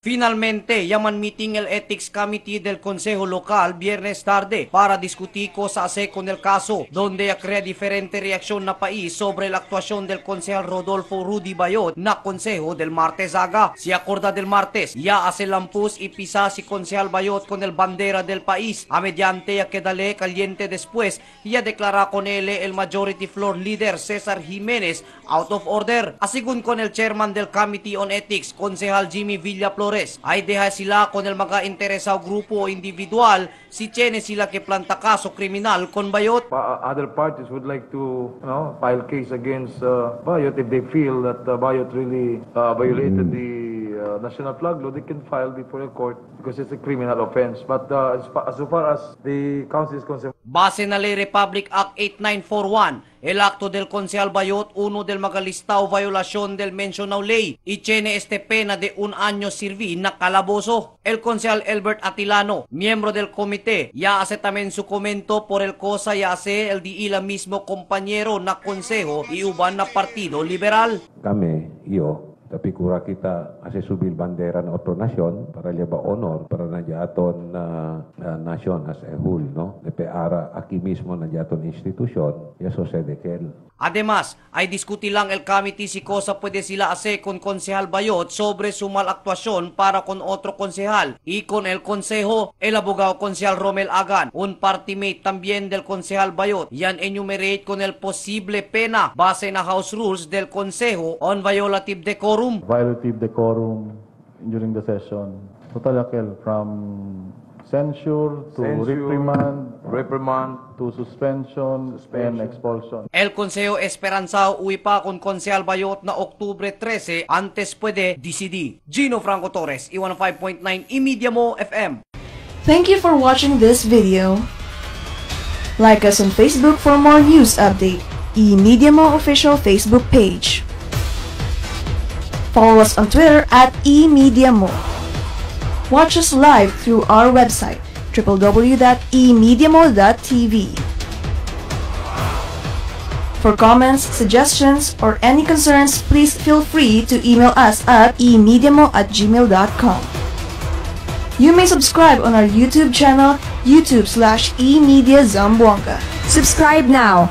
Finalmente, yaman meeting el Ethics Committee del Consejo Local viernes tarde para discutir cosa hacer con el caso, donde crea diferente reacción na país sobre la actuación del concejal Rodolfo Rudy Bayot na Consejo del martes aga. Si acorda del martes, ya hace lampus y pisa si concejal Bayot con el bandera del país. A mediante ya quedale caliente después, ya declara con él el Majority Floor Leader Cesar Jimenez out of order. Asigun con el chairman del Committee on Ethics, concejal Jimmy Villaflores, ay deha sila con el mga interesado grupo o individual si tiene sila que planta kaso kriminal con Bayot. Other parties would like to file case against Bayot if they feel that Bayot really violated the national flag law. They can file before a court because it's a criminal offense. But as far as the council is concerned, base na Ley Republic Act 8941, el acto del concejal Bayot, uno del magalistao violación del mencionado ley, y tiene este pena de 1 año servir na calabozo. El concejal Albert Atilano, miembro del comité, ya hace también su comento por el cosa ya hace el di ila mismo compañero na consejo y uban na Partido Liberal. Tapi kura kita ase subil bandera na otro nasyon para liaba honor para na jaton nasyon as a whole, no? Lepe ara aquí mismo na jaton institusyon, ya sucede kel. Además, ay diskuti lang el committee si cosa puede sila hacer con concejal Bayot sobre su malactuación para con otro concejal y con el consejo, el abogado concejal Romel Agan, un partimate también del concejal Bayot, yan enumerate con el posible pena base na house rules del consejo on violative decorum. Violative decorum during the session. Total akel from censure to reprimand to suspension and expulsion. El Consejo Esperanzao uwi pa con Concejal Bayot na Oktubre 13 antes puede decidir. Gino Franco Torres, I-105.9 iMedia Mo FM. Thank you for watching this video. Like us on Facebook for more news update. iMedia Mo official Facebook page. Follow us on Twitter at iMedia Mo. Watch us live through our website, www.emediamo.tv. For comments, suggestions, or any concerns, please feel free to email us at emediamo@gmail.com. You may subscribe on our YouTube channel, youtube.com/emediazamboanga. Subscribe now